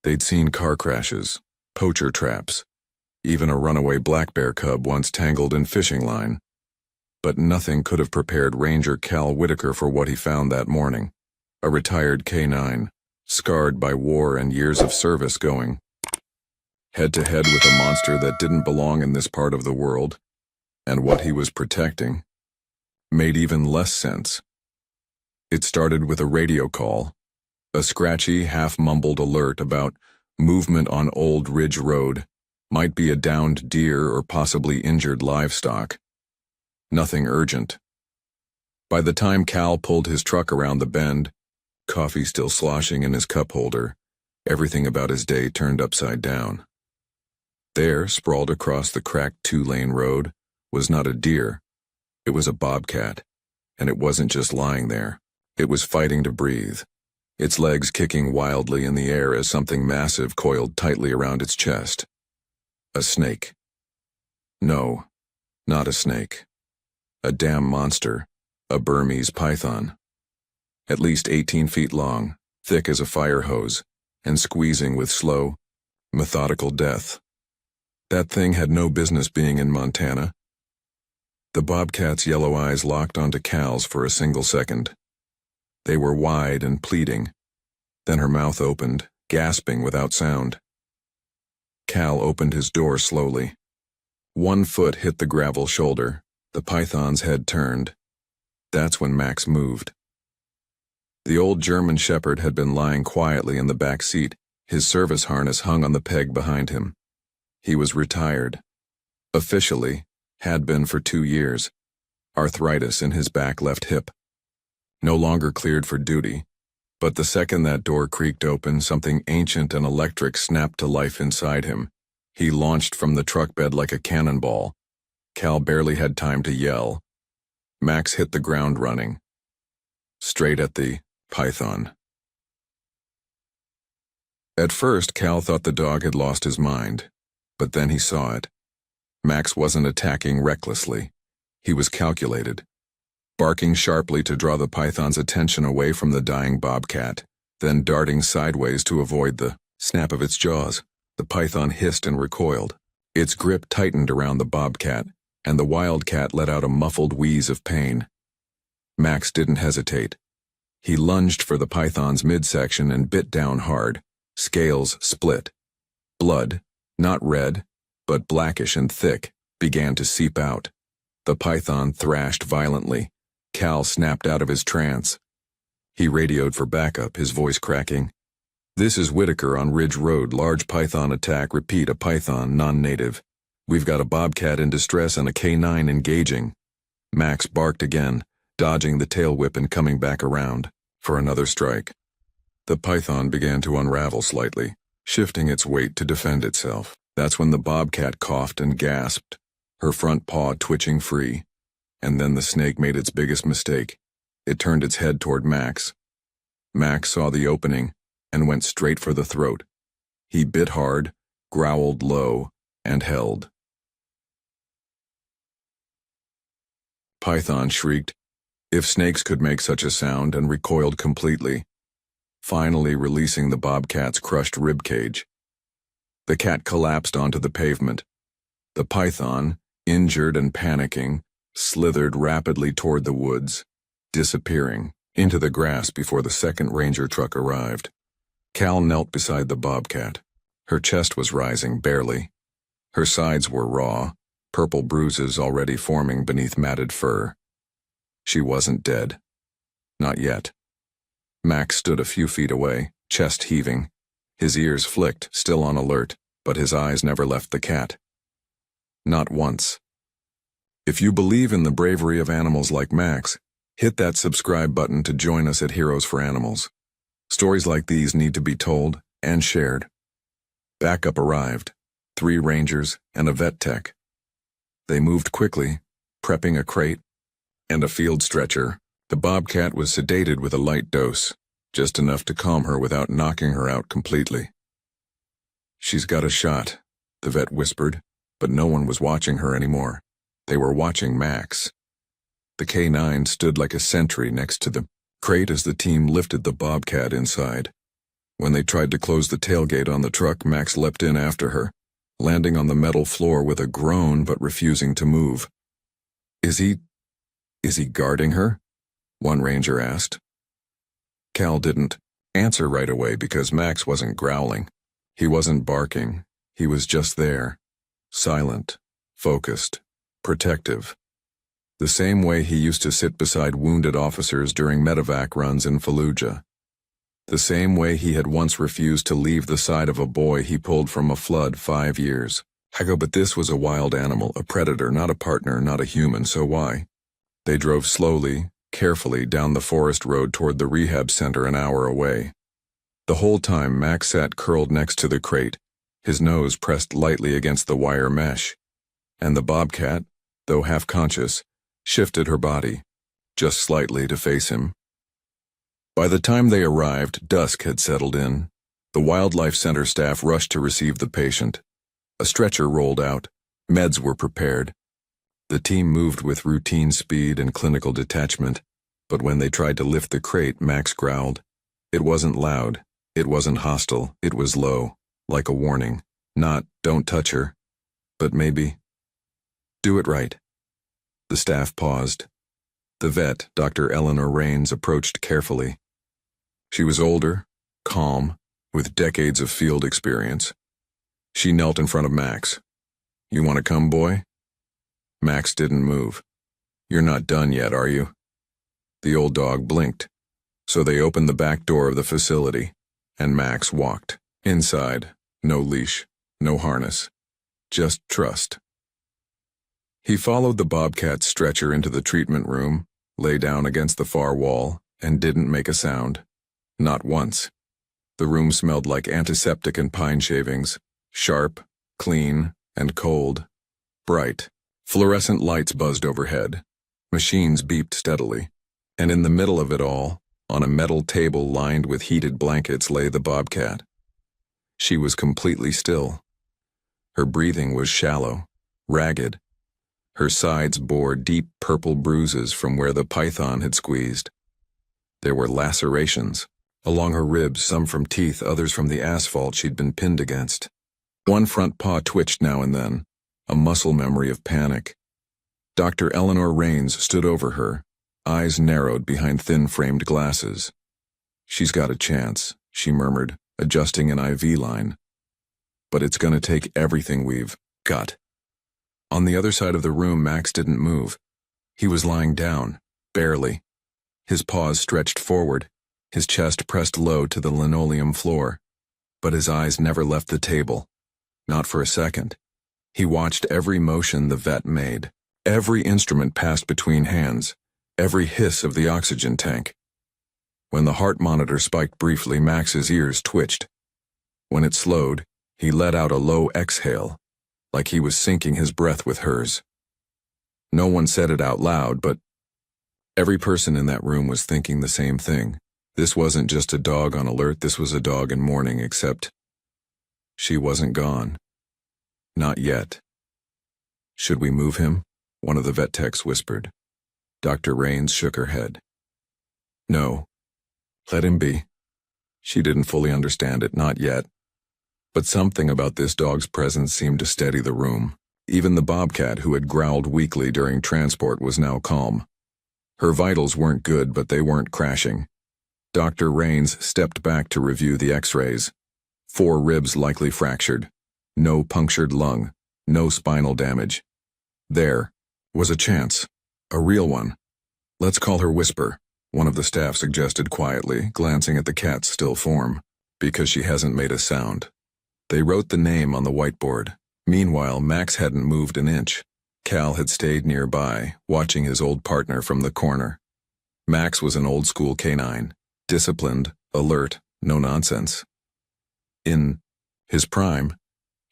They'd seen car crashes, poacher traps, even a runaway black bear cub once tangled in fishing line. But nothing could have prepared Ranger Cal Whitaker for what he found that morning. A retired K-9, scarred by war and years of service, going head-to-head with a monster that didn't belong in this part of the world, and what he was protecting made even less sense. It started with a radio call, a scratchy, half-mumbled alert about movement on Old Ridge Road, might be a downed deer or possibly injured livestock. Nothing urgent. By the time Cal pulled his truck around the bend, coffee still sloshing in his cup holder, everything about his day turned upside down. There, sprawled across the cracked two-lane road, was not a deer. It was a bobcat, and it wasn't just lying there. It was fighting to breathe, its legs kicking wildly in the air as something massive coiled tightly around its chest. A snake. No, not a snake. A damn monster, a Burmese python. At least 18 feet long, thick as a fire hose, and squeezing with slow, methodical death. That thing had no business being in Montana. The bobcat's yellow eyes locked onto Cal's for a single second. They were wide and pleading. Then her mouth opened, gasping without sound. Cal opened his door slowly. One foot hit the gravel shoulder. The python's head turned. That's when Max moved. The old German shepherd had been lying quietly in the back seat, his service harness hung on the peg behind him. He was retired. Officially, had been for 2 years. Arthritis in his back left hip. No longer cleared for duty, but the second that door creaked open, something ancient and electric snapped to life inside him. He launched from the truck bed like a cannonball. Cal barely had time to yell. Max hit the ground running. Straight at the python. At first, Cal thought the dog had lost his mind, but then he saw it. Max wasn't attacking recklessly. He was calculated, barking sharply to draw the python's attention away from the dying bobcat, then darting sideways to avoid the snap of its jaws. The python hissed and recoiled. Its grip tightened around the bobcat, and the wildcat let out a muffled wheeze of pain. Max didn't hesitate. He lunged for the python's midsection and bit down hard. Scales split. Blood, not red, but blackish and thick, began to seep out. The python thrashed violently. Cal snapped out of his trance. He radioed for backup, his voice cracking. "This is Whitaker on Ridge Road, large python attack, repeat, a python, non-native. We've got a bobcat in distress and a K-9 engaging." Max barked again, dodging the tail whip and coming back around for another strike. The python began to unravel slightly, shifting its weight to defend itself. That's when the bobcat coughed and gasped, her front paw twitching free. And then the snake made its biggest mistake. It turned its head toward Max. Max saw the opening and went straight for the throat. He bit hard, growled low, and held. Python shrieked, if snakes could make such a sound, and recoiled completely, finally releasing the bobcat's crushed ribcage. The cat collapsed onto the pavement. The python, injured and panicking, slithered rapidly toward the woods, disappearing into the grass before the second ranger truck arrived. Cal knelt beside the bobcat. Her chest was rising barely. Her sides were raw, purple bruises already forming beneath matted fur. She wasn't dead. Not yet. Max stood a few feet away, chest heaving. His ears flicked, still on alert, but his eyes never left the cat. Not once. If you believe in the bravery of animals like Max, hit that subscribe button to join us at Heroes for Animals. Stories like these need to be told and shared. Backup arrived, 3 rangers and a vet tech. They moved quickly, prepping a crate and a field stretcher. The bobcat was sedated with a light dose, just enough to calm her without knocking her out completely. "She's got a shot," the vet whispered, but no one was watching her anymore. They were watching Max. The K-9 stood like a sentry next to the crate as the team lifted the bobcat inside. When they tried to close the tailgate on the truck, Max leapt in after her, landing on the metal floor with a groan but refusing to move. Is he guarding her?" one ranger asked. Cal didn't answer right away because Max wasn't growling. He wasn't barking. He was just there, silent, focused, protective. The same way he used to sit beside wounded officers during medevac runs in Fallujah. The same way he had once refused to leave the side of a boy he pulled from a flood 5 years ago. But this was a wild animal, a predator, not a partner, not a human, so why? They drove slowly, carefully down the forest road toward the rehab center an hour away. The whole time Max sat curled next to the crate, his nose pressed lightly against the wire mesh. And the Bobcat, though half-conscious, shifted her body, just slightly to face him. By the time they arrived, dusk had settled in. The Wildlife Center staff rushed to receive the patient. A stretcher rolled out. Meds were prepared. The team moved with routine speed and clinical detachment, but when they tried to lift the crate, Max growled. It wasn't loud. It wasn't hostile. It was low, like a warning. Not, "Don't touch her," but maybe, "Do it right." The staff paused. The vet, Dr. Eleanor Rains, approached carefully. She was older, calm, with decades of field experience. She knelt in front of Max. "You want to come, boy?" Max didn't move. "You're not done yet, are you?" The old dog blinked. So they opened the back door of the facility, and Max walked. Inside, no leash, no harness, just trust. He followed the Bobcat stretcher into the treatment room, lay down against the far wall, and didn't make a sound. Not once. The room smelled like antiseptic and pine shavings, sharp, clean, and cold. Bright. Fluorescent lights buzzed overhead. Machines beeped steadily. And in the middle of it all, on a metal table lined with heated blankets, lay the Bobcat. She was completely still. Her breathing was shallow, ragged. Her sides bore deep purple bruises from where the python had squeezed. There were lacerations along her ribs, some from teeth, others from the asphalt she'd been pinned against. One front paw twitched now and then, a muscle memory of panic. Dr. Eleanor Rains stood over her, eyes narrowed behind thin-framed glasses. "She's got a chance," she murmured, adjusting an IV line. "But it's gonna take everything we've got." On the other side of the room, Max didn't move. He was lying down, barely. His paws stretched forward, his chest pressed low to the linoleum floor. But his eyes never left the table. Not for a second. He watched every motion the vet made. Every instrument passed between hands. Every hiss of the oxygen tank. When the heart monitor spiked briefly, Max's ears twitched. When it slowed, he let out a low exhale, like he was syncing his breath with hers. No one said it out loud, but every person in that room was thinking the same thing. This wasn't just a dog on alert, this was a dog in mourning, except she wasn't gone. Not yet. "Should we move him?" one of the vet techs whispered. Dr. Rains shook her head. "No. Let him be." She didn't fully understand it, not yet. But something about this dog's presence seemed to steady the room. Even the Bobcat, who had growled weakly during transport, was now calm. Her vitals weren't good, but they weren't crashing. Dr. Rains stepped back to review the x-rays. 4 ribs likely fractured. No punctured lung. No spinal damage. There was a chance. A real one. "Let's call her Whisper," one of the staff suggested quietly, glancing at the cat's still form. "Because she hasn't made a sound." They wrote the name on the whiteboard. Meanwhile, Max hadn't moved an inch. Cal had stayed nearby, watching his old partner from the corner. Max was an old-school canine. Disciplined, alert, no nonsense. In his prime,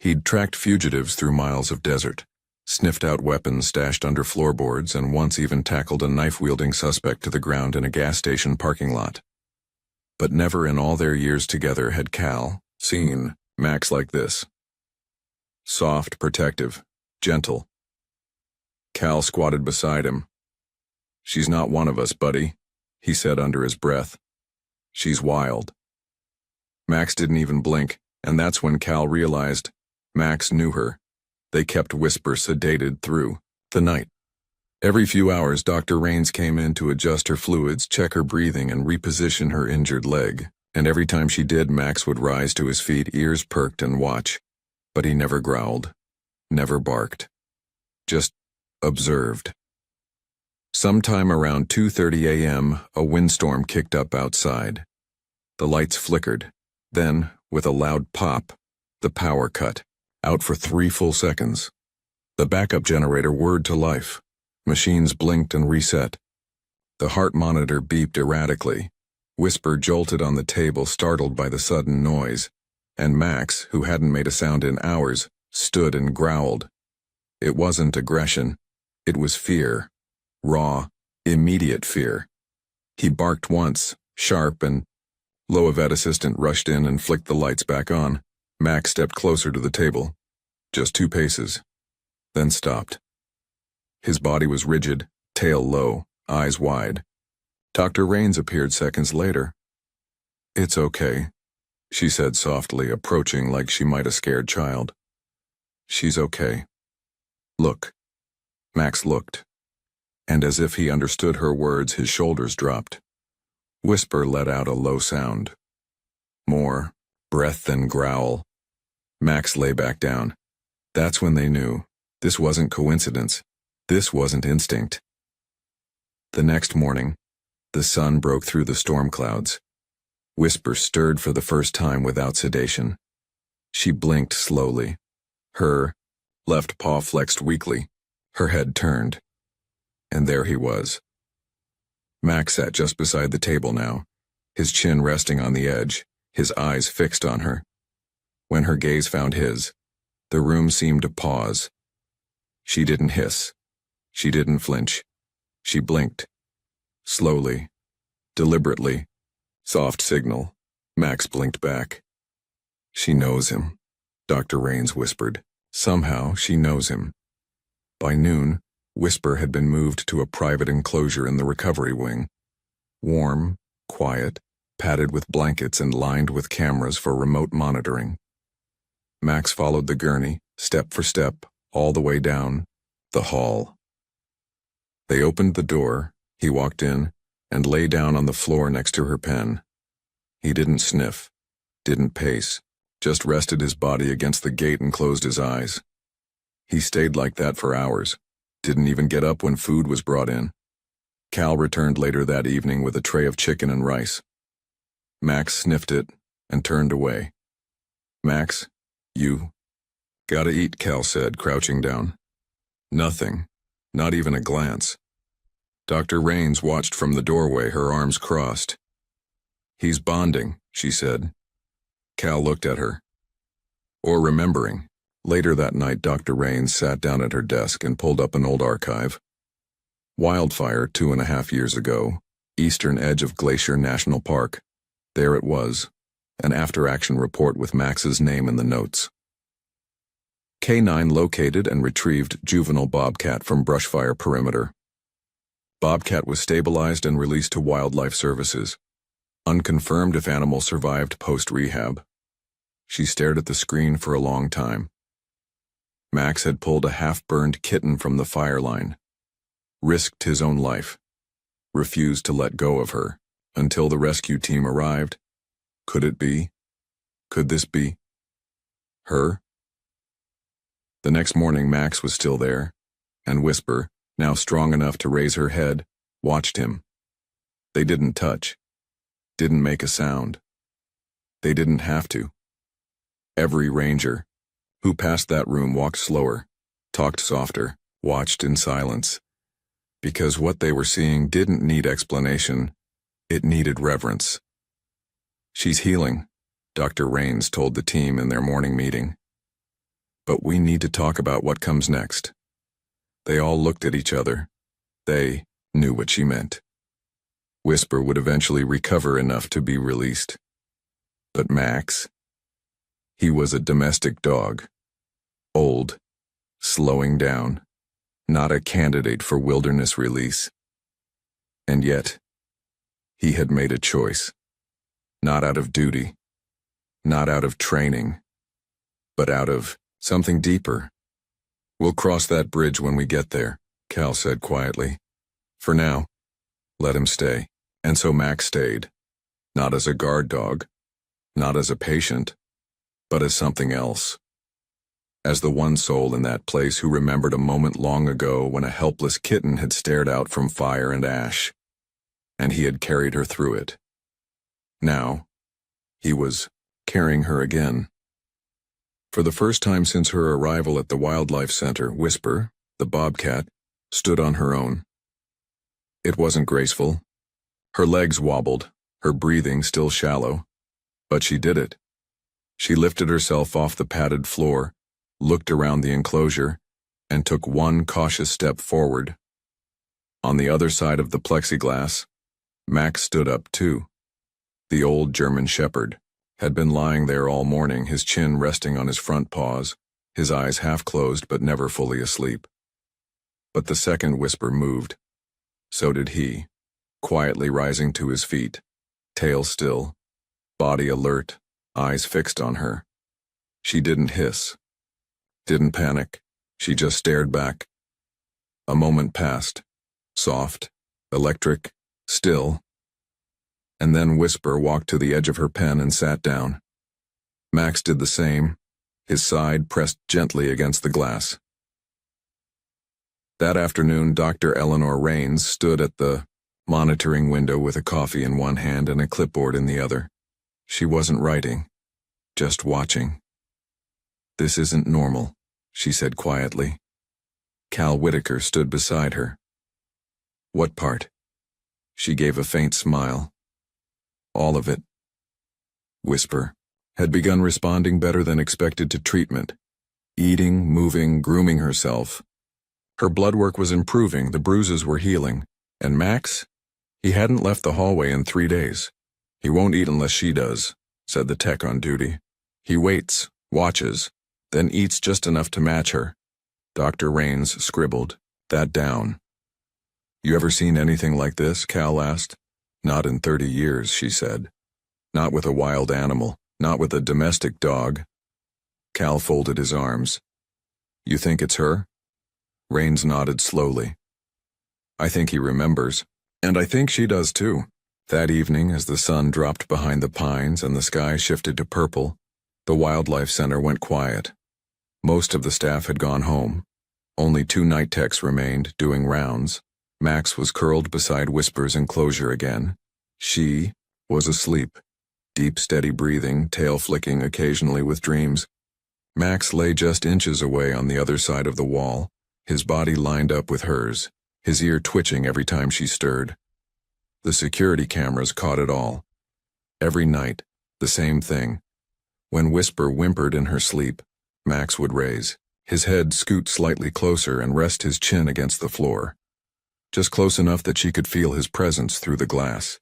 he'd tracked fugitives through miles of desert, sniffed out weapons stashed under floorboards, and once even tackled a knife-wielding suspect to the ground in a gas station parking lot. But never in all their years together had Cal seen Max like this. Soft, protective, gentle. Cal squatted beside him. "She's not one of us, buddy," he said under his breath. "She's wild." Max didn't even blink, and that's when Cal realized Max knew her. They kept Whisper sedated through the night. Every few hours, Dr. Rains came in to adjust her fluids, check her breathing, and reposition her injured leg. And every time she did, Max would rise to his feet, ears perked, and watch. But he never growled, never barked. Just observed. Sometime around 2:30 a.m., a windstorm kicked up outside. The lights flickered. Then, with a loud pop, the power cut, out for 3 full seconds. The backup generator whirred to life. Machines blinked and reset. The heart monitor beeped erratically. Whisper jolted on the table, startled by the sudden noise, and Max, who hadn't made a sound in hours, stood and growled. It wasn't aggression. It was fear. Raw, immediate fear. He barked once, sharp, and low. Vet assistant rushed in and flicked the lights back on. Max stepped closer to the table. Just 2 paces. Then stopped. His body was rigid, tail low, eyes wide. Dr. Rains appeared seconds later. "It's okay," she said softly, approaching like she might a scared child. "She's okay. Look." Max looked, and as if he understood her words, his shoulders dropped. Whisper let out a low sound. More breath than growl. Max lay back down. That's when they knew. This wasn't coincidence. This wasn't instinct. The next morning, the sun broke through the storm clouds. Whisper stirred for the first time without sedation. She blinked slowly. Her left paw flexed weakly. Her head turned. And there he was. Max sat just beside the table now, his chin resting on the edge, his eyes fixed on her. When her gaze found his, the room seemed to pause. She didn't hiss. She didn't flinch. She blinked. Slowly, deliberately, soft signal. Max blinked back. She knows him, Dr. Rains whispered. Somehow she knows him. By noon, Whisper had been moved to a private enclosure in the recovery wing. Warm, quiet, padded with blankets and lined with cameras for remote monitoring. Max followed the gurney, step for step, all the way down the hall. They opened the door. He walked in and lay down on the floor next to her pen. He didn't sniff, didn't pace, just rested his body against the gate and closed his eyes. He stayed like that for hours, didn't even get up when food was brought in. Cal returned later that evening with a tray of chicken and rice. Max sniffed it and turned away. "Max, you gotta eat," Cal said, crouching down. Nothing, not even a glance. Dr. Rains watched from the doorway, her arms crossed. "He's bonding," she said. Cal looked at her. Or remembering. Later that night, Dr. Rains sat down at her desk and pulled up an old archive. Wildfire 2.5 years ago, eastern edge of Glacier National Park. There it was, an after-action report with Max's name in the notes. K-9 located and retrieved juvenile bobcat from brushfire perimeter. Bobcat was stabilized and released to Wildlife Services. Unconfirmed if animal survived post-rehab. She stared at the screen for a long time. Max had pulled a half-burned kitten from the fire line. Risked his own life. Refused to let go of her until the rescue team arrived. Could it be? Could this be her? The next morning, Max was still there, and Whisper, now strong enough to raise her head, watched him. They didn't touch. Didn't make a sound. They didn't have to. Every ranger who passed that room walked slower, talked softer, watched in silence. Because what they were seeing didn't need explanation, it needed reverence. "She's healing," Dr. Rains told the team in their morning meeting. "But we need to talk about what comes next." They all looked at each other. They knew what she meant. Whisper would eventually recover enough to be released. But Max? He was a domestic dog. Old, slowing down, not a candidate for wilderness release. And yet, he had made a choice. Not out of duty, Not out of training, but out of something deeper. "We'll cross that bridge when we get there," Cal said quietly. "For now, let him stay." And so Max stayed. Not as a guard dog, not as a patient, but as something else. As the one soul in that place who remembered a moment long ago when a helpless kitten had stared out from fire and ash, and he had carried her through it. Now, he was carrying her again. For the first time since her arrival at the Wildlife Center, Whisper, the Bobcat, stood on her own. It wasn't graceful. Her legs wobbled, her breathing still shallow. But she did it. She lifted herself off the padded floor, looked around the enclosure, and took one cautious step forward. On the other side of the plexiglass, Max stood up too. The old German shepherd had been lying there all morning, his chin resting on his front paws, his eyes half closed but never fully asleep. But the second Whisper moved. So did he, quietly rising to his feet, tail still, body alert, eyes fixed on her. She didn't hiss, didn't panic, she just stared back. A moment passed, soft, electric, still. And then Whisper walked to the edge of her pen and sat down. Max did the same, his side pressed gently against the glass. That afternoon, Dr. Eleanor Raines stood at the monitoring window with a coffee in one hand and a clipboard in the other. She wasn't writing, just watching. "This isn't normal," she said quietly. Cal Whitaker stood beside her. "What part?" She gave a faint smile. "All of it." Whisper had begun responding better than expected to treatment. Eating, moving, grooming herself. Her blood work was improving, the bruises were healing. And Max? He hadn't left the hallway in 3 days. "He won't eat unless she does," said the tech on duty. "He waits, watches, then eats just enough to match her." Dr. Raines scribbled that down. "You ever seen anything like this?" Cal asked. "Not in 30 years, she said. "Not with a wild animal, not with a domestic dog." Cal folded his arms. "You think it's her?" Raines nodded slowly. "I think he remembers, and I think she does too." That evening, as the sun dropped behind the pines and the sky shifted to purple, the Wildlife Center went quiet. Most of the staff had gone home. Only 2 night techs remained, doing rounds. Max was curled beside Whisper's enclosure again. She was asleep, deep steady breathing, tail flicking occasionally with dreams. Max lay just inches away on the other side of the wall, his body lined up with hers, his ear twitching every time she stirred. The security cameras caught it all. Every night, the same thing. When Whisper whimpered in her sleep, Max would raise, his head scoot slightly closer and rest his chin against the floor. Just close enough that she could feel his presence through the glass.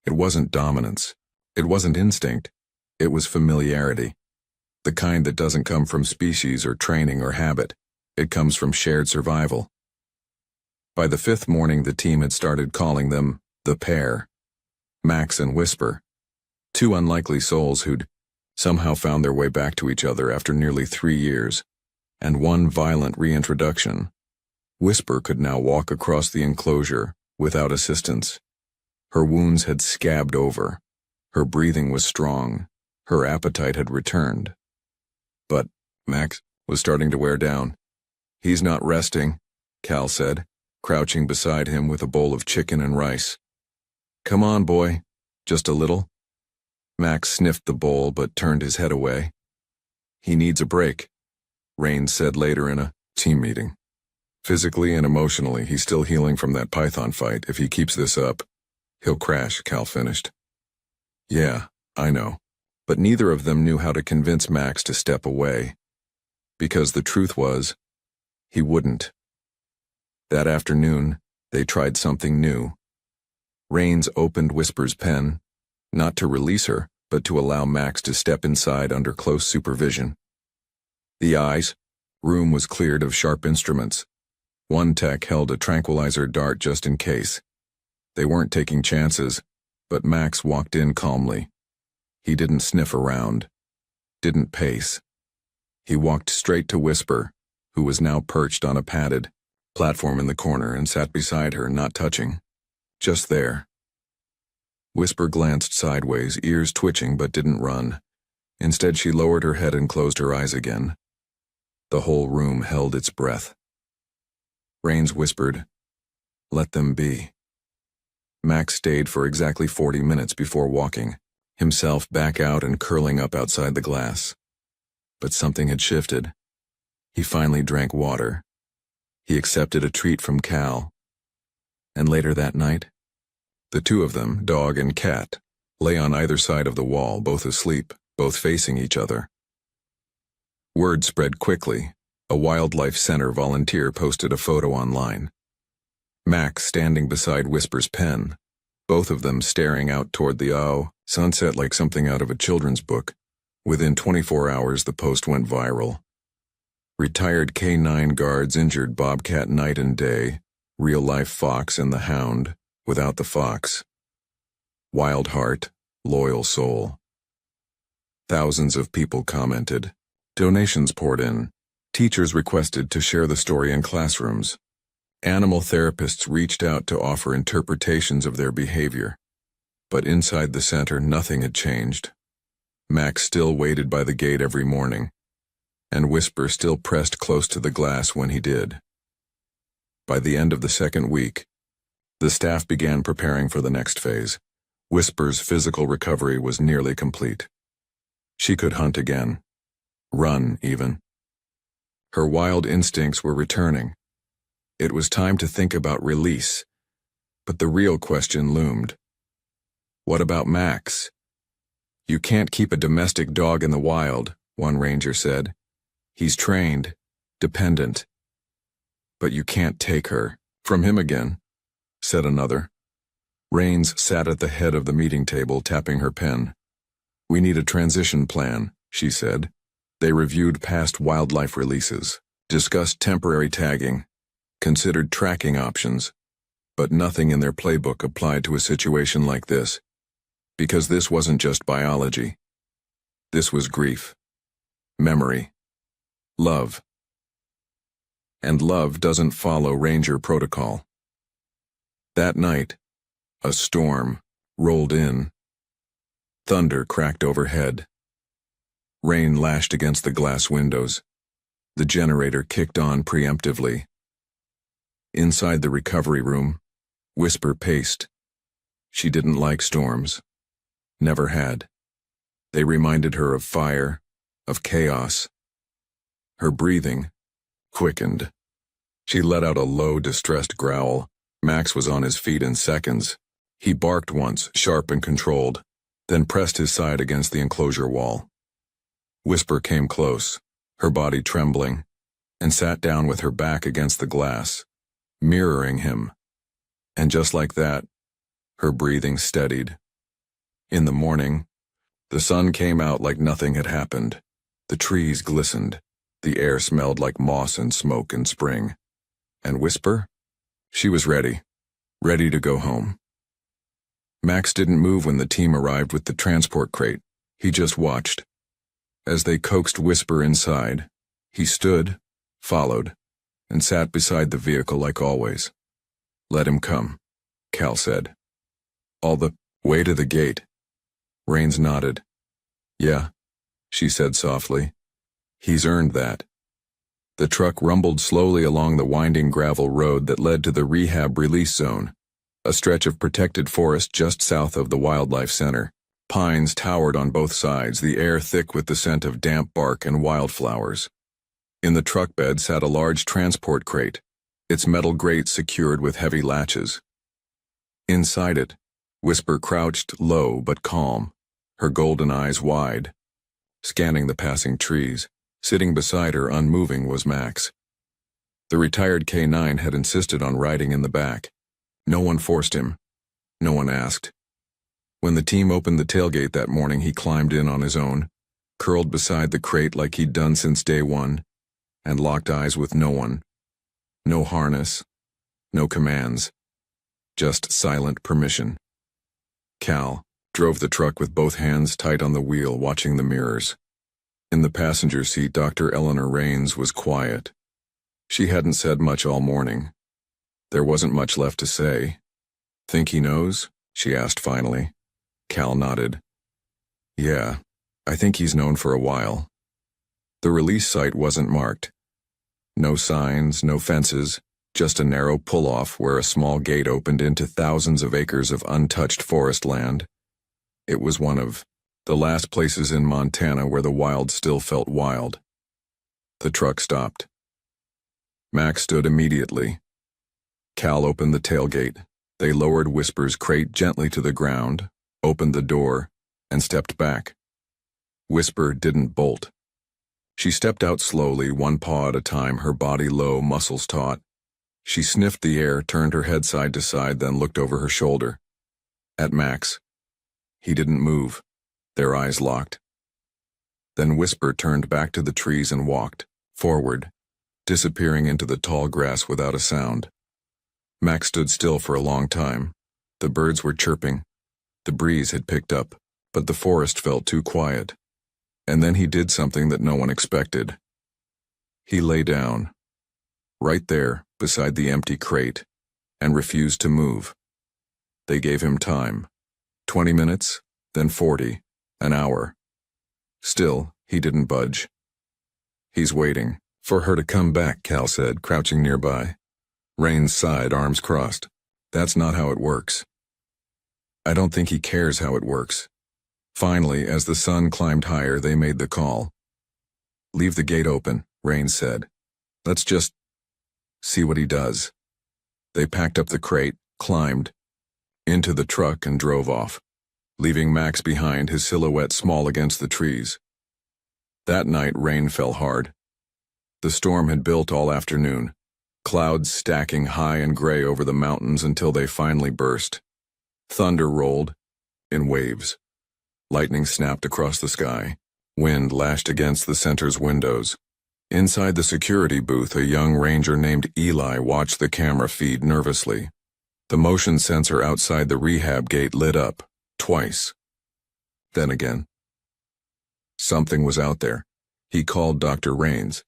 It wasn't dominance. It wasn't instinct. It was familiarity. The kind that doesn't come from species or training or habit. It comes from shared survival. By the 5th morning, the team had started calling them the pair. Max and Whisper. 2 unlikely souls who'd somehow found their way back to each other after nearly 3 years. And one violent reintroduction. Whisper could now walk across the enclosure without assistance. Her wounds had scabbed over. Her breathing was strong. Her appetite had returned. But Max was starting to wear down. "He's not resting," Cal said, crouching beside him with a bowl of chicken and rice. "Come on, boy. Just a little." Max sniffed the bowl but turned his head away. "He needs a break," Raines said later in a team meeting. "Physically and emotionally, he's still healing from that python fight. If he keeps this up, he'll crash," Cal finished. "Yeah, I know." But neither of them knew how to convince Max to step away. Because the truth was, he wouldn't. That afternoon, they tried something new. Raines opened Whisper's pen, not to release her, but to allow Max to step inside under close supervision. The eyes, room was cleared of sharp instruments. One tech held a tranquilizer dart just in case. They weren't taking chances, but Max walked in calmly. He didn't sniff around, didn't pace. He walked straight to Whisper, who was now perched on a padded platform in the corner, and sat beside her, not touching. Just there. Whisper glanced sideways, ears twitching, but didn't run. Instead, she lowered her head and closed her eyes again. The whole room held its breath. Rains whispered, "Let them be." Max stayed for exactly 40 minutes before walking, himself back out and curling up outside the glass. But something had shifted. He finally drank water. He accepted a treat from Cal. And later that night, the two of them, dog and cat, lay on either side of the wall, both asleep, both facing each other. Word spread quickly. A wildlife center volunteer posted a photo online. Max standing beside Whisper's pen, both of them staring out toward the sunset like something out of a children's book. Within 24 hours, the post went viral. Retired K9 guards injured Bobcat night and day, real-life fox and the hound, without the fox. Wild heart, loyal soul. Thousands of people commented. Donations poured in. Teachers requested to share the story in classrooms. Animal therapists reached out to offer interpretations of their behavior. But inside the center, nothing had changed. Max still waited by the gate every morning, and Whisper still pressed close to the glass when he did. By the end of the second week, the staff began preparing for the next phase. Whisper's physical recovery was nearly complete. She could hunt again. Run, even. Her wild instincts were returning. It was time to think about release, but the real question loomed. What about Max? "You can't keep a domestic dog in the wild," one ranger said. "He's trained, dependent. But you can't take her from him again," said another. Rains sat at the head of the meeting table, tapping her pen. "We need a transition plan," she said. They reviewed past wildlife releases, discussed temporary tagging, considered tracking options, but nothing in their playbook applied to a situation like this. Because this wasn't just biology. This was grief, memory, love. And love doesn't follow ranger protocol. That night, a storm rolled in. Thunder cracked overhead. Rain lashed against the glass windows. The generator kicked on preemptively. Inside the recovery room, Whisper paced. She didn't like storms. Never had. They reminded her of fire, of chaos. Her breathing quickened. She let out a low, distressed growl. Max was on his feet in seconds. He barked once, sharp and controlled, then pressed his side against the enclosure wall. Whisper came close, her body trembling, and sat down with her back against the glass, mirroring him. And just like that, her breathing steadied. In the morning, the sun came out like nothing had happened. The trees glistened. The air smelled like moss and smoke in spring. And Whisper? She was ready to go home. Max didn't move when the team arrived with the transport crate. He just watched. As they coaxed Whisper inside, he stood, followed, and sat beside the vehicle like always. "Let him come," Cal said. "All the way to the gate." Rains nodded. "Yeah," she said softly. "He's earned that." The truck rumbled slowly along the winding gravel road that led to the rehab release zone, a stretch of protected forest just south of the wildlife center. Pines towered on both sides, the air thick with the scent of damp bark and wildflowers. In the truck bed sat a large transport crate, its metal grate secured with heavy latches. Inside it, Whisper crouched low but calm, her golden eyes wide, scanning the passing trees. Sitting beside her, unmoving, was Max. The retired K9 had insisted on riding in the back. No one forced him. No one asked. When the team opened the tailgate that morning, he climbed in on his own, curled beside the crate like he'd done since day one, and locked eyes with no one. No harness, no commands, just silent permission. "Cal," drove the truck with both hands tight on the wheel, watching the mirrors. In the passenger seat, Dr. Eleanor Rains was quiet. She hadn't said much all morning. There wasn't much left to say. "Think he knows?" she asked finally. Cal nodded. "Yeah, I think he's known for a while." The release site wasn't marked. No signs, no fences, just a narrow pull-off where a small gate opened into thousands of acres of untouched forest land. It was one of the last places in Montana where the wild still felt wild. The truck stopped. Max stood immediately. Cal opened the tailgate. They lowered Whisper's crate gently to the ground, opened the door, and stepped back. Whisper didn't bolt. She stepped out slowly, one paw at a time, her body low, muscles taut. She sniffed the air, turned her head side to side, then looked over her shoulder. At Max. He didn't move. Their eyes locked. Then Whisper turned back to the trees and walked forward, disappearing into the tall grass without a sound. Max stood still for a long time. The birds were chirping. The breeze had picked up, but the forest felt too quiet. And then he did something that no one expected. He lay down, right there beside the empty crate, and refused to move. They gave him time. 20 minutes, then 40, an hour. Still, he didn't budge. "He's waiting for her to come back," Cal said, crouching nearby. Rains sighed, arms crossed. "That's not how it works." "I don't think he cares how it works." Finally, as the sun climbed higher, they made the call. "Leave the gate open," Rains said. "Let's just see what he does." They packed up the crate, climbed into the truck, and drove off, leaving Max behind, his silhouette small against the trees. That night, rain fell hard. The storm had built all afternoon, clouds stacking high and gray over the mountains until they finally burst. Thunder rolled in waves. Lightning snapped across the sky. Wind lashed against the center's windows. Inside the security booth, a young ranger named Eli watched the camera feed nervously. The motion sensor outside the rehab gate lit up, twice. Then again. Something was out there. He called Dr. Rains.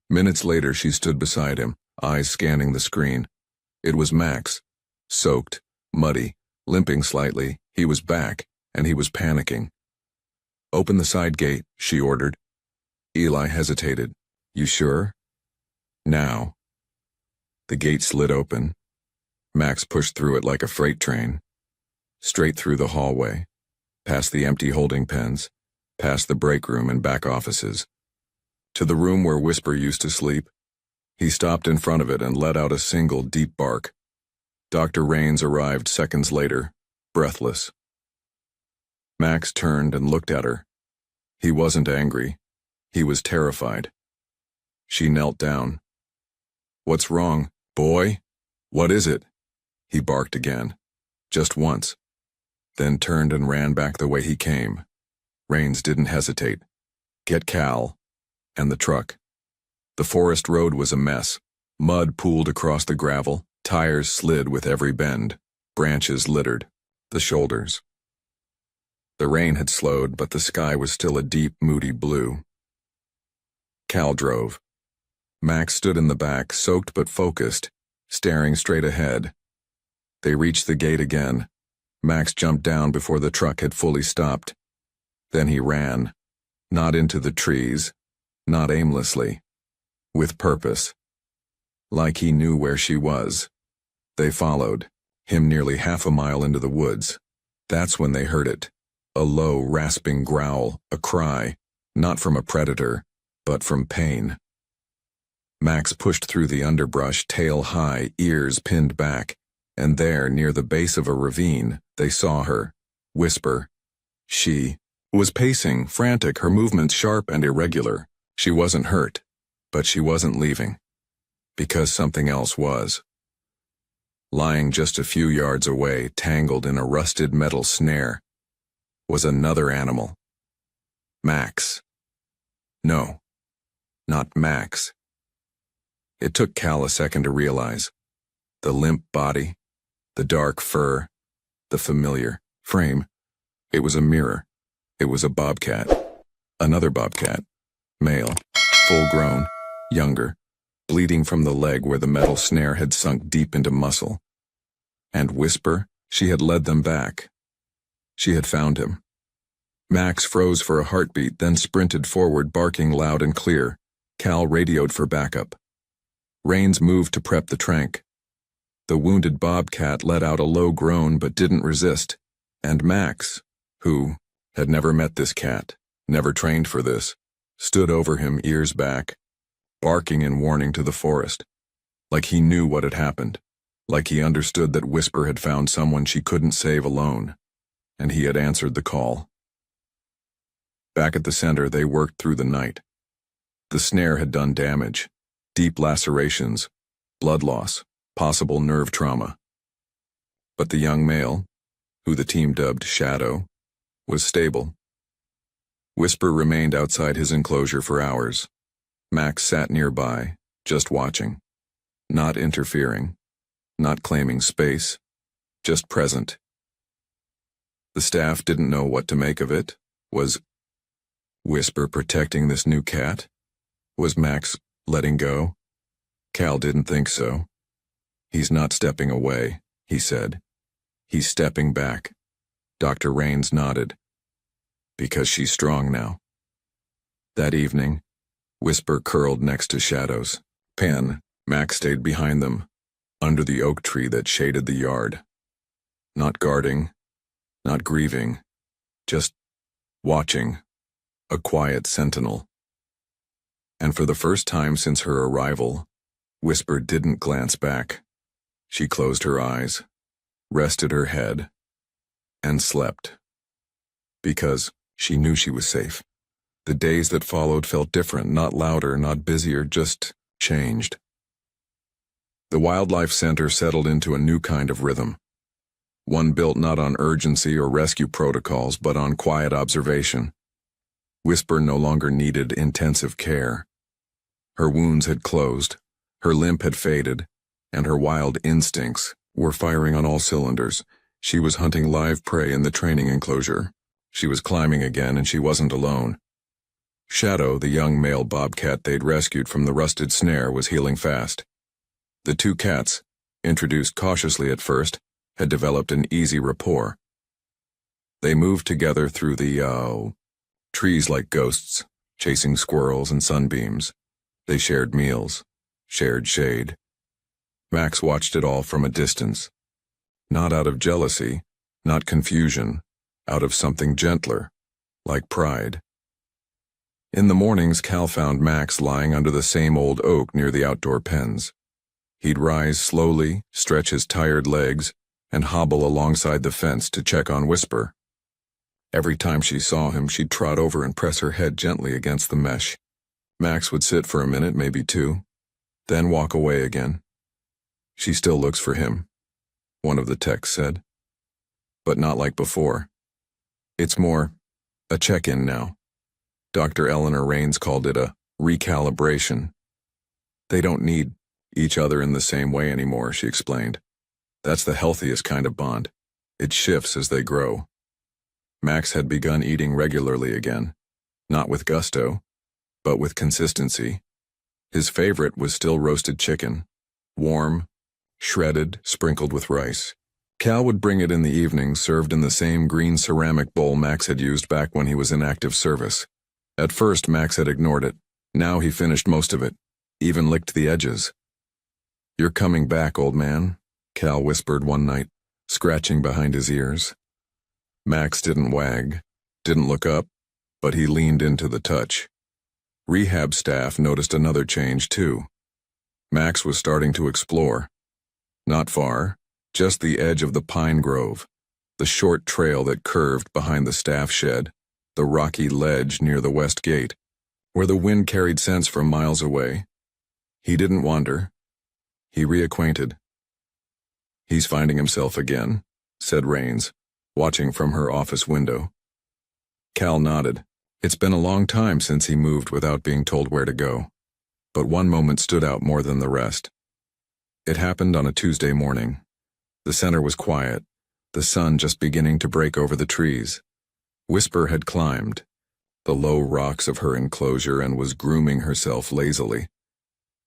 Minutes later, she stood beside him, eyes scanning the screen. It was Max. Soaked, muddy, limping slightly. He was back, and he was panicking. "Open the side gate," she ordered. Eli hesitated. "You sure?" "Now." The gate slid open. Max pushed through it like a freight train. Straight through the hallway, past the empty holding pens, past the break room and back offices, to the room where Whisper used to sleep. He stopped in front of it and let out a single deep bark. Dr. Rains arrived seconds later, breathless. Max turned and looked at her. He wasn't angry. He was terrified. She knelt down. "What's wrong, boy? What is it?" He barked again, just once, then turned and ran back the way he came. Rains didn't hesitate. Get Cal and the truck. The forest road was a mess. Mud pooled across the gravel, tires slid with every bend, branches littered the shoulders. The rain had slowed, but the sky was still a deep, moody blue. Cal drove. Max stood in the back, soaked but focused, staring straight ahead. They reached the gate again. Max jumped down before the truck had fully stopped. Then he ran. Not into the trees, not aimlessly. With purpose. Like he knew where she was. They followed, him nearly half a mile into the woods. That's when they heard it. A low, rasping growl, a cry, not from a predator, but from pain. Max pushed through the underbrush, tail high, ears pinned back, and there, near the base of a ravine, they saw her. Whisper. She was pacing, frantic, her movements sharp and irregular. She wasn't hurt, but she wasn't leaving. Because something else was. Lying just a few yards away, tangled in a rusted metal snare, was another animal. Max. No, not Max. It took Cal a second to realize. The limp body, the dark fur, the familiar frame. It was a mirror. It was a bobcat. Another bobcat. Male. Full-grown. Younger. Bleeding from the leg where the metal snare had sunk deep into muscle. And Whisper, she had led them back. She had found him. Max froze for a heartbeat, then sprinted forward, barking loud and clear. Cal radioed for backup. Rains moved to prep the trank. The wounded bobcat let out a low groan but didn't resist, and Max, who had never met this cat, never trained for this, stood over him, ears back, barking in warning to the forest, like he knew what had happened, like he understood that Whisper had found someone she couldn't save alone, and he had answered the call. Back at the center, they worked through the night. The snare had done damage, deep lacerations, blood loss, possible nerve trauma. But the young male, who the team dubbed Shadow, was stable. Whisper remained outside his enclosure for hours. Max sat nearby, just watching, not interfering, not claiming space, just present. The staff didn't know what to make of it. Was Whisper protecting this new cat? Was Max letting go? Cal didn't think so. He's not stepping away, he said. He's stepping back. Dr. Rains nodded. Because she's strong now. That evening, Whisper curled next to Shadow's pen. Max stayed behind them, under the oak tree that shaded the yard. Not guarding, not grieving, just watching, a quiet sentinel. And for the first time since her arrival, Whisper didn't glance back. She closed her eyes, rested her head, and slept. Because she knew she was safe. The days that followed felt different, not louder, not busier, just changed. The Wildlife Center settled into a new kind of rhythm. One built not on urgency or rescue protocols, but on quiet observation. Whisper no longer needed intensive care. Her wounds had closed, her limp had faded, and her wild instincts were firing on all cylinders. She was hunting live prey in the training enclosure. She was climbing again, and she wasn't alone. Shadow, the young male bobcat they'd rescued from the rusted snare, was healing fast. The two cats, introduced cautiously at first, had developed an easy rapport. They moved together through the, trees like ghosts, chasing squirrels and sunbeams. They shared meals, shared shade. Max watched it all from a distance. Not out of jealousy, not confusion, out of something gentler, like pride. In the mornings, Cal found Max lying under the same old oak near the outdoor pens. He'd rise slowly, stretch his tired legs, and hobble alongside the fence to check on Whisper. Every time she saw him, she'd trot over and press her head gently against the mesh. Max would sit for a minute, maybe two, then walk away again. She still looks for him, one of the techs said. But not like before. It's more a check-in now. Dr. Eleanor Rains called it a recalibration. They don't need each other in the same way anymore, she explained. That's the healthiest kind of bond. It shifts as they grow. Max had begun eating regularly again, not with gusto, but with consistency. His favorite was still roasted chicken, warm, shredded, sprinkled with rice. Cal would bring it in the evening, served in the same green ceramic bowl Max had used back when he was in active service. At first, Max had ignored it. Now he finished most of it, even licked the edges. "You're coming back, old man," Cal whispered one night, scratching behind his ears. Max didn't wag, didn't look up, but he leaned into the touch. Rehab staff noticed another change, too. Max was starting to explore. Not far, just the edge of the pine grove, the short trail that curved behind the staff shed, the rocky ledge near the west gate, where the wind carried scents from miles away. He didn't wander. He reacquainted. "He's finding himself again," said Rains, watching from her office window. Cal nodded. It's been a long time since he moved without being told where to go. But one moment stood out more than the rest. It happened on a Tuesday morning. The center was quiet, the sun just beginning to break over the trees. Whisper had climbed the low rocks of her enclosure and was grooming herself lazily.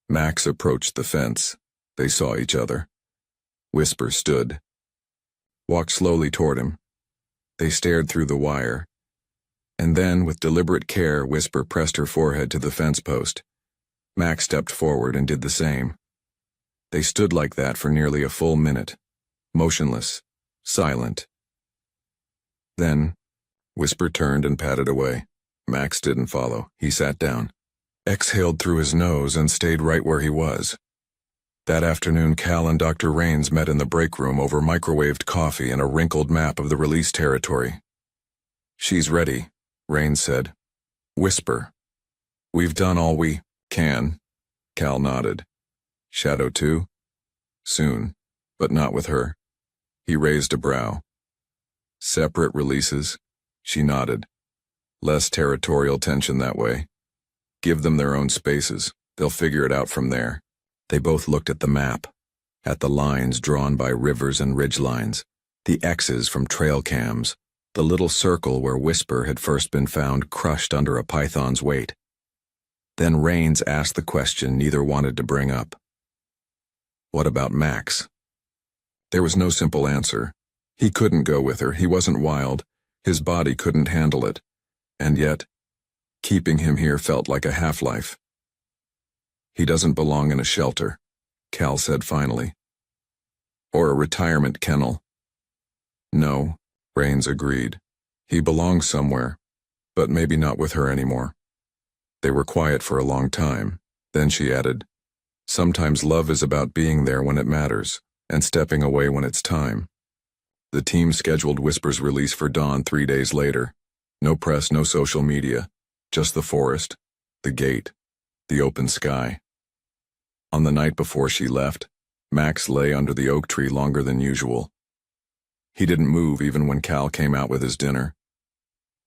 Max approached the fence. They saw each other. Whisper stood, walked slowly toward him. They stared through the wire. And then, with deliberate care, Whisper pressed her forehead to the fence post. Max stepped forward and did the same. They stood like that for nearly a full minute, motionless, silent. Then, Whisper turned and padded away. Max didn't follow. He sat down, exhaled through his nose, and stayed right where he was. That afternoon, Cal and Dr. Raines met in the break room over microwaved coffee and a wrinkled map of the release territory. "She's ready," Raines said. "Whisper. We've done all we can." Cal nodded. "Shadow 2? Soon, but not with her." He raised a brow. "Separate releases?" She nodded. "Less territorial tension that way. Give them their own spaces. They'll figure it out from there." They both looked at the map, at the lines drawn by rivers and ridgelines, the X's from trail cams, the little circle where Whisper had first been found crushed under a python's weight. Then Raines asked the question neither wanted to bring up. What about Max? There was no simple answer. He couldn't go with her. He wasn't wild. His body couldn't handle it. And yet, keeping him here felt like a half-life. "He doesn't belong in a shelter," Cal said finally. "Or a retirement kennel." "No," Raines agreed. "He belongs somewhere, but maybe not with her anymore." They were quiet for a long time. Then she added, "Sometimes love is about being there when it matters, and stepping away when it's time." The team scheduled Whisper's release for dawn 3 days later. No press, no social media, just the forest, the gate, the open sky. On the night before she left, Max lay under the oak tree longer than usual. He didn't move even when Cal came out with his dinner.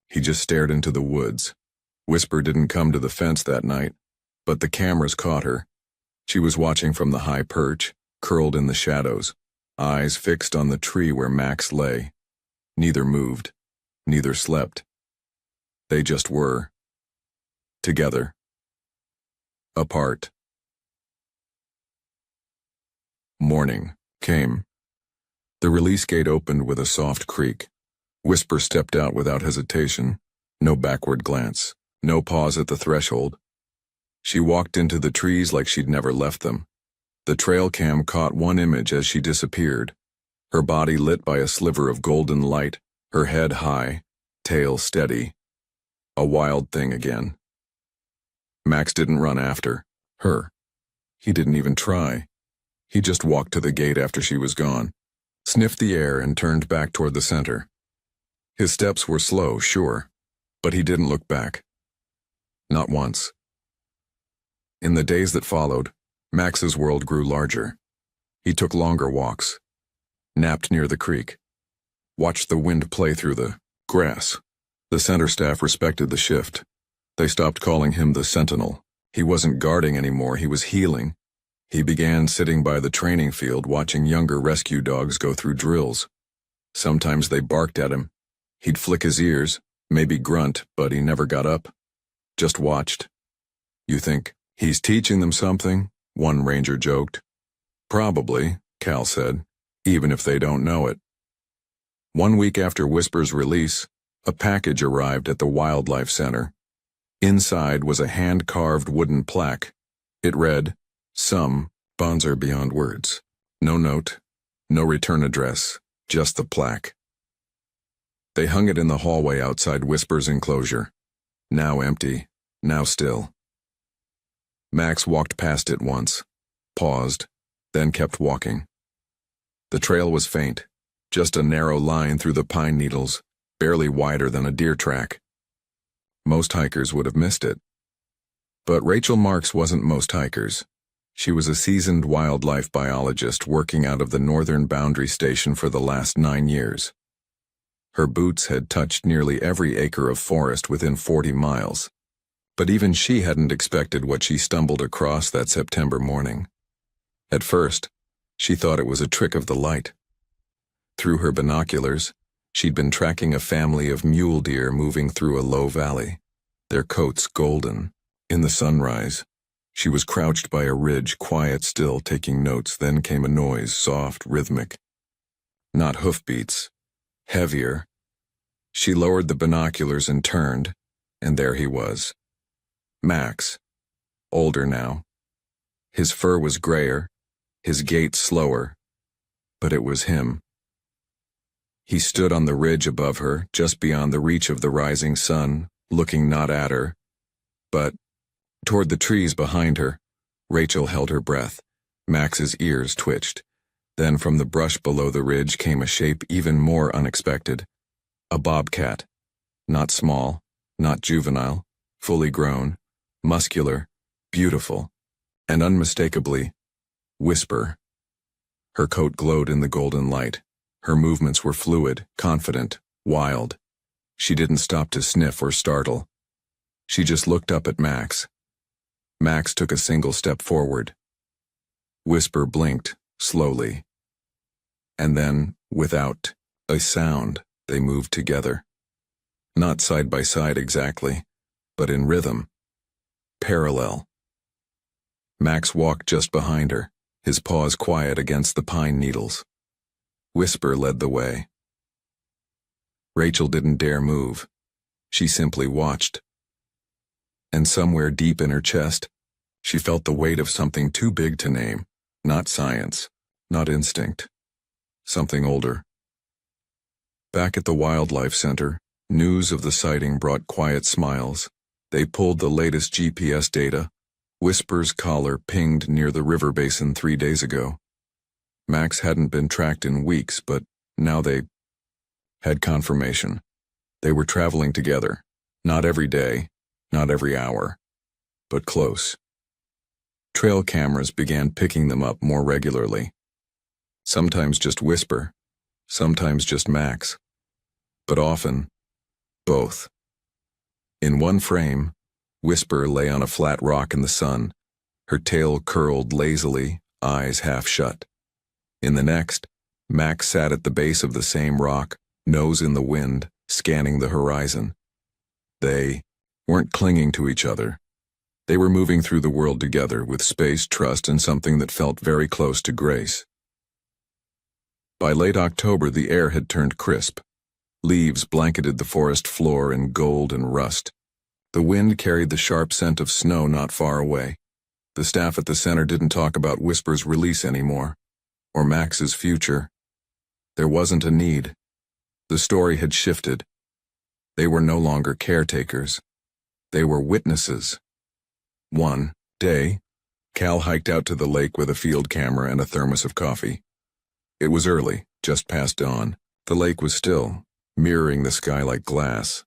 He just stared into the woods. Whisper didn't come to the fence that night, but the cameras caught her. She was watching from the high perch, curled in the shadows, eyes fixed on the tree where Max lay. Neither moved, neither slept. They just were. Together. Apart. Morning came. The release gate opened with a soft creak. Whisper stepped out without hesitation. No backward glance. No pause at the threshold. She walked into the trees like she'd never left them. The trail cam caught one image as she disappeared. Her body lit by a sliver of golden light, her head high, tail steady. A wild thing again. Max didn't run after her. He didn't even try. He just walked to the gate after she was gone, sniffed the air and turned back toward the center. His steps were slow, sure, but he didn't look back. Not once. In the days that followed, Max's world grew larger. He took longer walks, napped near the creek, watched the wind play through the grass. The center staff respected the shift. They stopped calling him the Sentinel. He wasn't guarding anymore, he was healing. He began sitting by the training field watching younger rescue dogs go through drills. Sometimes they barked at him. He'd flick his ears, maybe grunt, but he never got up. Just watched. "You think he's teaching them something?" one ranger joked. "Probably," Cal said, "even if they don't know it." 1 week after Whisper's release, a package arrived at the Wildlife Center. Inside was a hand-carved wooden plaque. It read, "Some bonds are beyond words." No note, no return address, just the plaque. They hung it in the hallway outside Whisper's enclosure. Now empty, now still. Max walked past it once, paused, then kept walking. The trail was faint, just a narrow line through the pine needles, barely wider than a deer track. Most hikers would have missed it. But Rachel Marks wasn't most hikers. She was a seasoned wildlife biologist working out of the northern boundary station for the last 9 years. Her boots had touched nearly every acre of forest within 40 miles. But even she hadn't expected what she stumbled across that September morning. At first, she thought it was a trick of the light. Through her binoculars, She'd been tracking a family of mule deer moving through a low valley, their coats golden. In the sunrise, she was crouched by a ridge, quiet still, taking notes. Then came a noise, soft, rhythmic. Not hoofbeats, heavier. She lowered the binoculars and turned, and there he was. Max, older now. His fur was grayer, his gait slower, but it was him. He stood on the ridge above her, just beyond the reach of the rising sun, looking not at her, but toward the trees behind her. Rachel held her breath. Max's ears twitched. Then from the brush below the ridge came a shape even more unexpected. A bobcat. Not small, not juvenile, fully grown, muscular, beautiful, and unmistakably, Whisper. Her coat glowed in the golden light. Her movements were fluid, confident, wild. She didn't stop to sniff or startle. She just looked up at Max. Max took a single step forward. Whisper blinked, slowly. And then, without a sound, they moved together. Not side by side exactly, but in rhythm. Parallel. Max walked just behind her, his paws quiet against the pine needles. Whisper led the way. Rachel didn't dare move. She simply watched. And somewhere deep in her chest, she felt the weight of something too big to name. Not science, not instinct. Something older. Back at the Wildlife Center, news of the sighting brought quiet smiles. They pulled the latest GPS data. Whisper's collar pinged near the river basin 3 days ago. Max hadn't been tracked in weeks, but now they had confirmation. They were traveling together. Not every day, not every hour, but close. Trail cameras began picking them up more regularly. Sometimes just Whisper, sometimes just Max, but often, both. In one frame, Whisper lay on a flat rock in the sun, her tail curled lazily, eyes half shut. In the next, Max sat at the base of the same rock, nose in the wind, scanning the horizon. They weren't clinging to each other. They were moving through the world together with space, trust, and something that felt very close to grace. By late October, the air had turned crisp. Leaves blanketed the forest floor in gold and rust. The wind carried the sharp scent of snow not far away. The staff at the center didn't talk about Whisper's release anymore, or Max's future. There wasn't a need. The story had shifted. They were no longer caretakers. They were witnesses. One day, Cal hiked out to the lake with a field camera and a thermos of coffee. It was early, just past dawn. The lake was still, mirroring the sky like glass.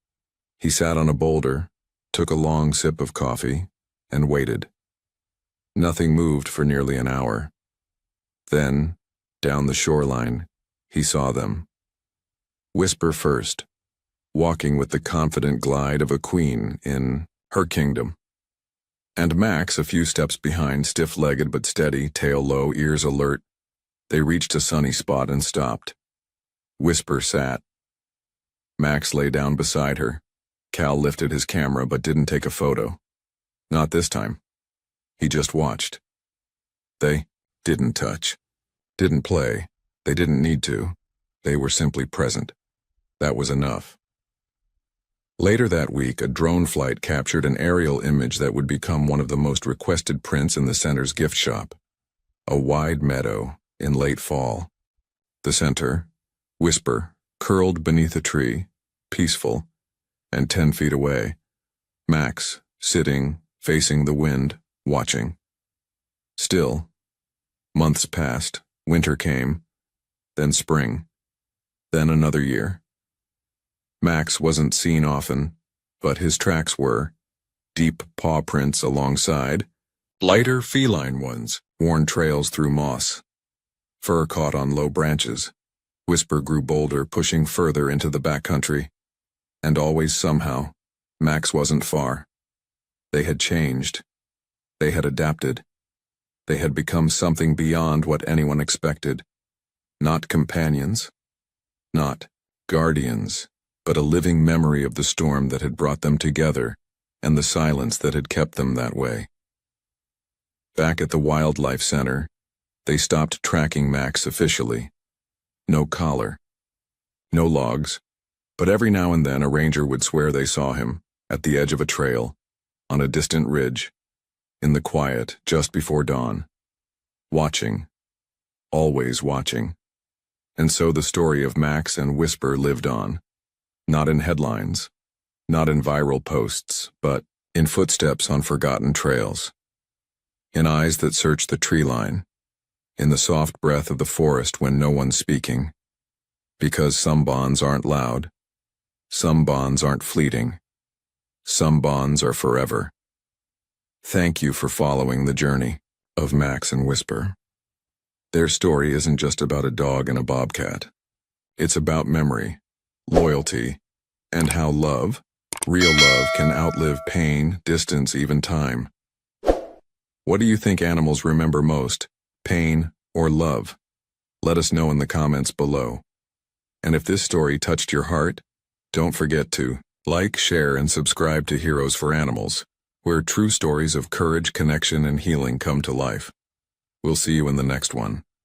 He sat on a boulder, took a long sip of coffee, and waited. Nothing moved for nearly an hour. Then, down the shoreline, he saw them. Whisper first, walking with the confident glide of a queen in her kingdom. And Max a few steps behind, stiff-legged but steady, tail low, ears alert. They reached a sunny spot and stopped. Whisper sat. Max lay down beside her. Cal lifted his camera but didn't take a photo. Not this time. He just watched. They didn't touch. Didn't play. They didn't need to. They were simply present. That was enough. Later that week, a drone flight captured an aerial image that would become one of the most requested prints in the center's gift shop. A wide meadow in late fall. The center, Whisper, curled beneath a tree, peaceful, and 10 feet away, Max, sitting, facing the wind, watching. Still, months passed, winter came, then spring, then another year. Max wasn't seen often, but his tracks were, deep paw prints alongside, lighter feline ones, worn trails through moss. Fur caught on low branches. Whisper grew bolder, pushing further into the backcountry. And always somehow, Max wasn't far. They had changed. They had adapted. They had become something beyond what anyone expected. Not companions. Not guardians, but a living memory of the storm that had brought them together and the silence that had kept them that way. Back at the Wildlife Center, they stopped tracking Max officially. No collar, no logs, but every now and then a ranger would swear they saw him, at the edge of a trail, on a distant ridge, in the quiet just before dawn. Watching. Always watching. And so the story of Max and Whisper lived on. Not in headlines, not in viral posts, but in footsteps on forgotten trails. In eyes that search the tree line. In the soft breath of the forest when no one's speaking. Because some bonds aren't loud. Some bonds aren't fleeting. Some bonds are forever. Thank you for following the journey of Max and Whisper. Their story isn't just about a dog and a bobcat. It's about memory, loyalty, and how love, real love, can outlive pain, distance, even time. What do you think animals remember most, pain or love? Let us know in the comments below. And if this story touched your heart, don't forget to like, share, and subscribe to Heroes for Animals, where true stories of courage, connection, and healing come to life. We'll see you in the next one.